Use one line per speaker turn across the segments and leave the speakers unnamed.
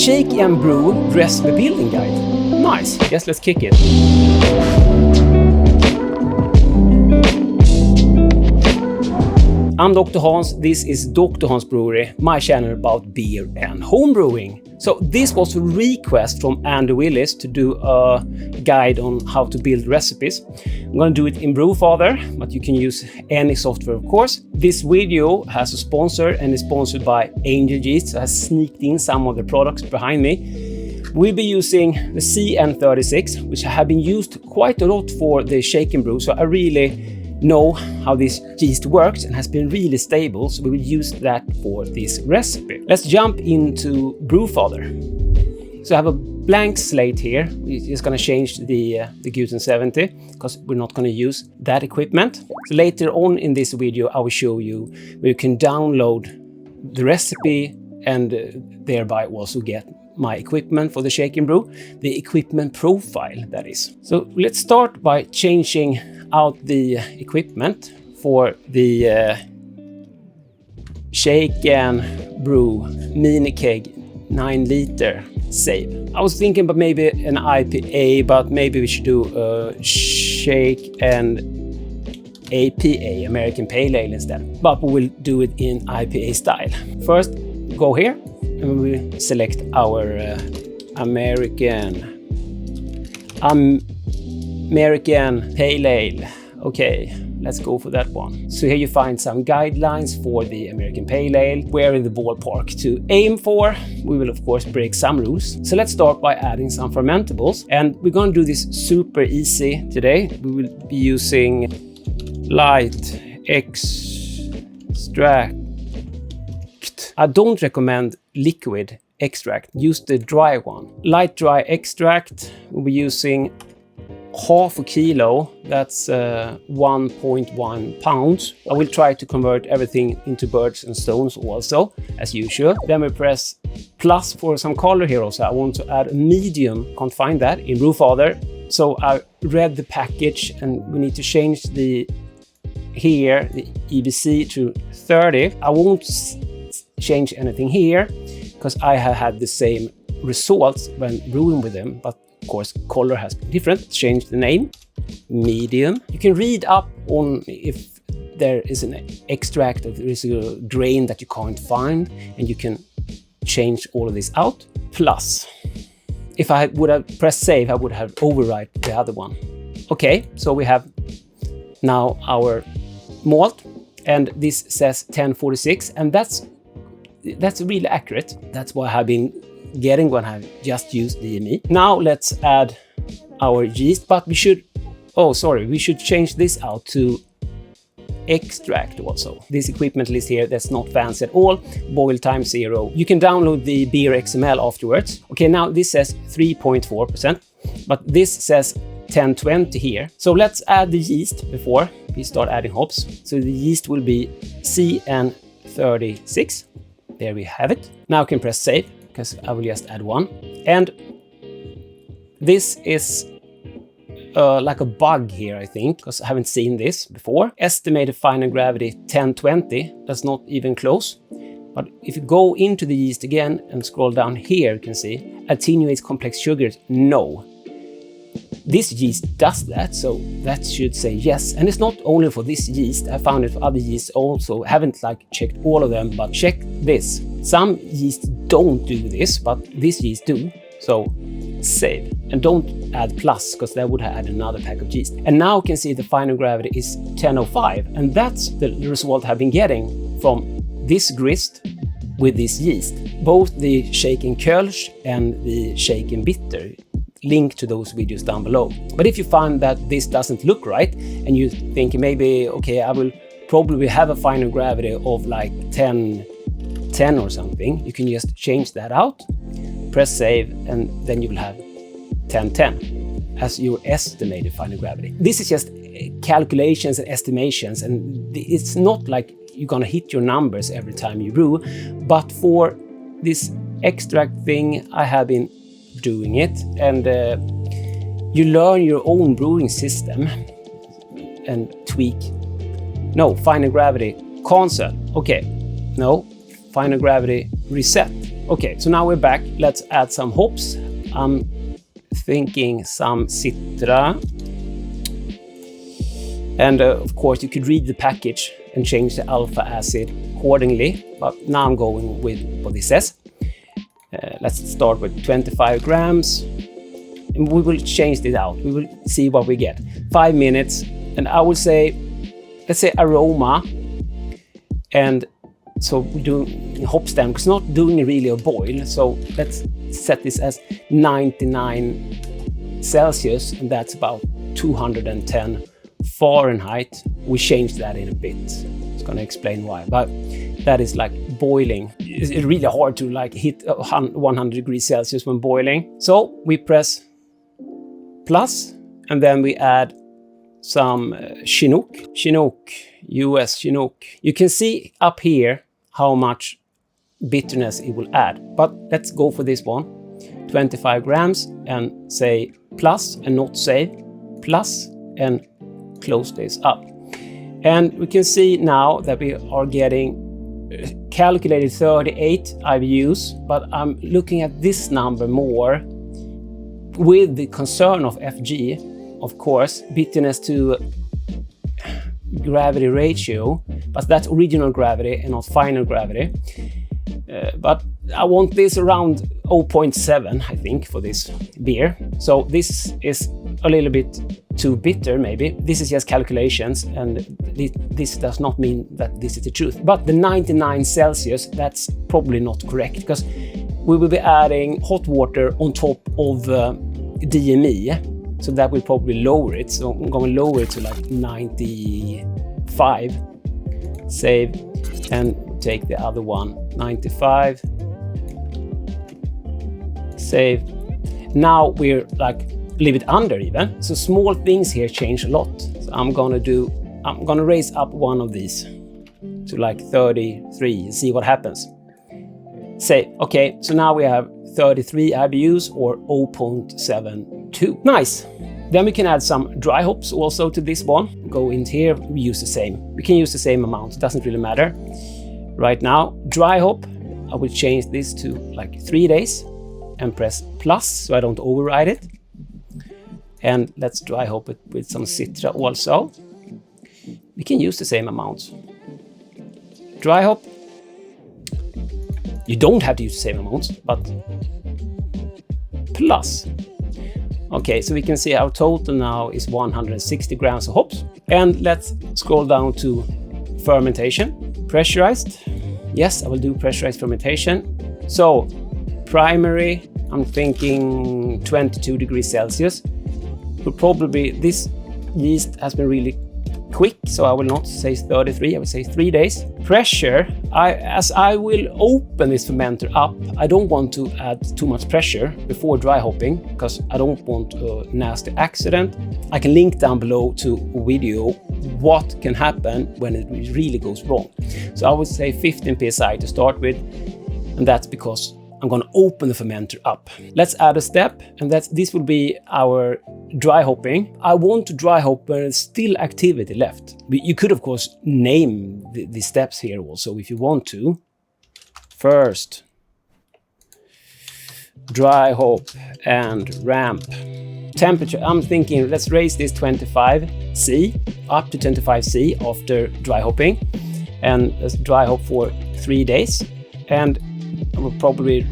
Shake and Brew Recipe Building Guide. Nice. Yes, let's kick it. I'm Dr. Hans, this is Dr. Hans Brewery, my channel about beer and home brewing. So this was a request from Andy Willis to do a guide on how to build recipes. I'm going to do it in Brewfather, but you can use any software of course. This video has a sponsor and is sponsored by Angel Yeast, so I has sneaked in some of the products behind me. We'll be using the CN36, which have been used quite a lot for the shake and brew, so I really know how this yeast works and has been really stable, so we will use that for this recipe. Let's jump into Brewfather. So I have a blank slate here. We're just going to change the Guten 70 because we're not going to use that equipment. So later on in this video I will show you where you can download the recipe and thereby also get my equipment for the shake and brew, the equipment profile that is. So let's start by changing out the equipment for the shake and brew mini keg 9 liter save. I was thinking about maybe an IPA, but maybe we should do a shake and APA, American Pale Ale instead. But we will do it in IPA style. First, go here and we will select our American Pale Ale. Okay, let's go for that one. So here you find some guidelines for the American Pale Ale, where in the ballpark to aim for. We will of course break some rules. So let's start by adding some fermentables, and we're going to do this super easy today. We will be using light extract. I don't recommend liquid extract, use the dry one. Light dry extract, we'll be using half a kilo, that's 1.1 pounds. I will try to convert everything into birds and stones also, as usual. Then we press plus for some color here also. I want to add a medium, can't find that in Brewfather. So I read the package and we need to change the EBC to 30. I won't change anything here because I have had the same results when brewing with them, but of course color has been different. Change the name, medium. You can read up on if there is an extract, if there is a grain that you can't find, and you can change all of this out. Plus, if I would have pressed save, I would have overwrite the other one. Okay, so we have now our malt, and this says 1046, and that's really accurate. That's what I've been getting when I just used DME. Now let's add our yeast, but we should change this out to extract also. This equipment list here, that's not fancy at all. Boil time 0. You can download the beer XML afterwards. Okay, now this says 3.4%, but this says 1020 here. So let's add the yeast before we start adding hops. So the yeast will be CN36. There we have it. Now I can press save because I will just add one. And this is like a bug here, I think, because I haven't seen this before. Estimated final gravity 1020. That's not even close. But if you go into the yeast again and scroll down here, you can see attenuates complex sugars. No. This yeast does that, so that should say yes. And it's not only for this yeast, I found it for other yeasts also. I haven't checked all of them, but check this. Some yeasts don't do this, but this yeast do. So save. And don't add plus, because that would have added another pack of yeast. And now you can see the final gravity is 1005. And that's the result I've been getting from this grist with this yeast. Both the shaken Kölsch and the shaken bitter. Link to those videos down below. But if you find that this doesn't look right and you think maybe, okay, I will probably have a final gravity of like 10 or something, you can just change that out, press save, and then you will have 1010 as your estimated final gravity. This is just calculations and estimations, and it's not like you're gonna hit your numbers every time you brew, but for this extract thing I have been doing it, and you learn your own brewing system and tweak. No, final gravity cancel. Okay, no, final gravity reset. Okay, so now we're back. Let's add some hops. I'm thinking some Citra. And of course, you could read the package and change the alpha acid accordingly. But now I'm going with what it says. Let's start with 25 grams. And we will change this out. We will see what we get. 5 minutes. And I will say, let's say aroma. And so we do hop stem. It's not doing really a boil. So let's set this as 99 Celsius. And that's about 210 Fahrenheit. We changed that in a bit. It's going to explain why. But that is like boiling. It's really hard to like hit 100 degrees Celsius when boiling. So we press plus and then we add some Chinook, US Chinook. You can see up here how much bitterness it will add. But let's go for this one. 25 grams and say plus and not save. Plus and close this up. And we can see now that we are getting calculated 38 IBUs, but I'm looking at this number more with the concern of FG, of course, bitterness to gravity ratio, but that's original gravity and not final gravity. But I want this around 0.7, I think, for this beer. So this is a little bit too bitter, maybe. This is just calculations, and this does not mean that this is the truth. But the 99 Celsius, that's probably not correct, because we will be adding hot water on top of DME, so that will probably lower it. So I'm going to lower it to like 95. Save, and take the other one, 95. Save. Now we're like a little bit under even. So small things here change a lot. So I'm gonna raise up one of these to like 33 and see what happens. Say, okay, so now we have 33 IBUs or 0.72. Nice. Then we can add some dry hops also to this one. Go in here, we use the same. We can use the same amount, it doesn't really matter. Right now, dry hop, I will change this to like 3 days and press plus so I don't override it. And let's dry hop it with some Citra also. We can use the same amounts. Dry hop. You don't have to use the same amounts, but plus. Okay, so we can see our total now is 160 grams of hops. And let's scroll down to fermentation. Pressurized. Yes, I will do pressurized fermentation. So, primary, I'm thinking 22 degrees Celsius. Will probably, this yeast has been really quick, so I will not say 33, I will say 3 days. Pressure, as I will open this fermenter up, I don't want to add too much pressure before dry hopping, because I don't want a nasty accident. I can link down below to a video what can happen when it really goes wrong. So I would say 15 psi to start with, and that's because I'm going to open the fermenter up. Let's add a step, and this will be our dry hopping. I want to dry hop when there's still activity left. You could, of course, name the steps here also if you want to. First, dry hop and ramp. Temperature, I'm thinking let's raise this 25C up to 25C after dry hopping. And let's dry hop for 3 days. And I will probably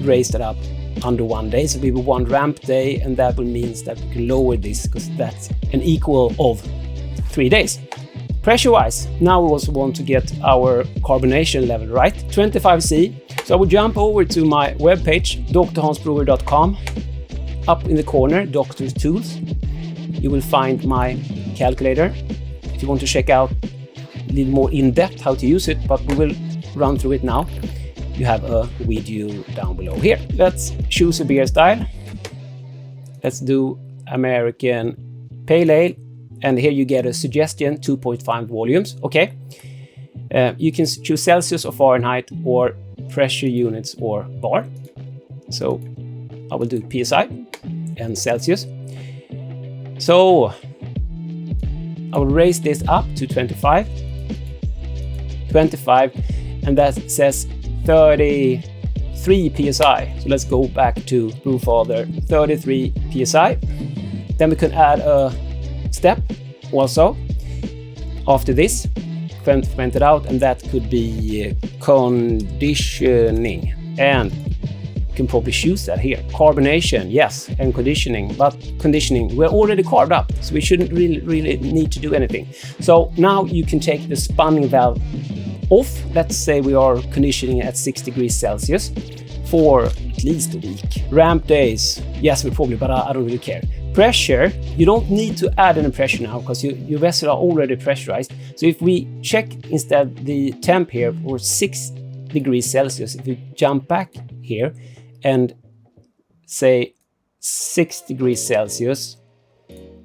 raise that up under 1 day. So we will 1 ramp day, and that will mean that we can lower this because that's an equal of 3 days. Pressure-wise, now we also want to get our carbonation level right, 25C. So I will jump over to my webpage, drhansbrewer.com. Up in the corner, Doctor's Tools, you will find my calculator. If you want to check out a little more in-depth how to use it, but we will run through it now. You have a video down below here. Let's choose a beer style. Let's do American Pale Ale. And here you get a suggestion, 2.5 volumes. Okay. You can choose Celsius or Fahrenheit or pressure units or bar. So I will do PSI and Celsius. So I will raise this up to 25, and that says 30 33 psi. So let's go back to Brewfather, 33 psi. Then we can add a step also after this, ferment it out, and that could be conditioning. And you can probably choose that here. Carbonation, yes, and conditioning. But conditioning, we're already carved up, so we shouldn't really need to do anything. So now you can take the spinning valve off. Let's say we are conditioning at 6 degrees Celsius for at least a week. Ramp days, yes, we probably, but I don't really care. Pressure, you don't need to add any pressure now because your vessel are already pressurized. So if we check instead the temp here for 6 degrees Celsius, if we jump back here and say 6 degrees Celsius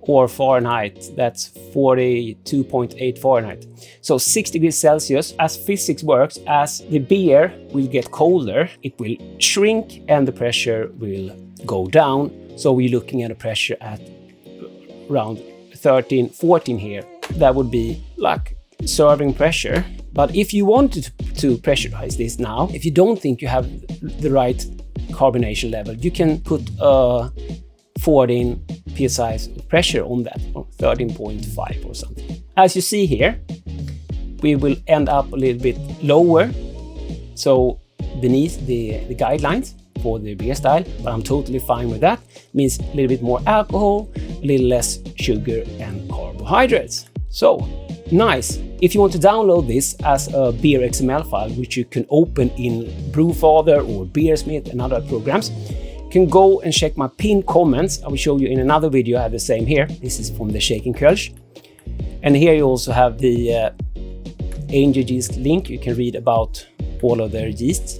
or Fahrenheit, that's 42.8 Fahrenheit. So 6 degrees Celsius, as physics works, as the beer will get colder, it will shrink and the pressure will go down. So we're looking at a pressure at around 13, 14 here. That would be like serving pressure. But if you wanted to pressurize this now, if you don't think you have the right carbonation level, you can put 14 psi of pressure on that, or 13.5 or something. As you see here, we will end up a little bit lower, so beneath the guidelines for the beer style, but I'm totally fine with that. It means a little bit more alcohol, a little less sugar and carbohydrates. So nice. If you want to download this as a beer XML file, which you can open in Brewfather or Beersmith and other programs, you can go and check my pinned comments. I will show you in another video. I have the same here. This is from the Shaken Kölsch. And here you also have the Angel Yeast link. You can read about all of their yeasts.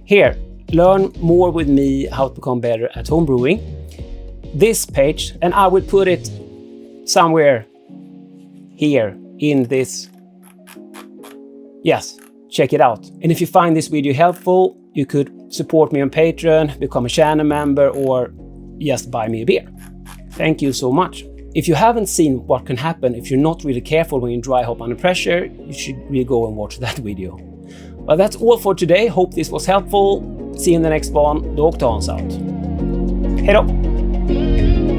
Here, learn more with me how to become better at home brewing. This page, and I will put it somewhere here in this. Yes, check it out. And if you find this video helpful, you could support me on Patreon, become a channel member, or just buy me a beer. Thank you so much. If you haven't seen what can happen if you're not really careful when you dry hop under pressure, you should really go and watch that video. Well, that's all for today. Hope this was helpful. See you in the next one. Dr. Hans out. Hej då!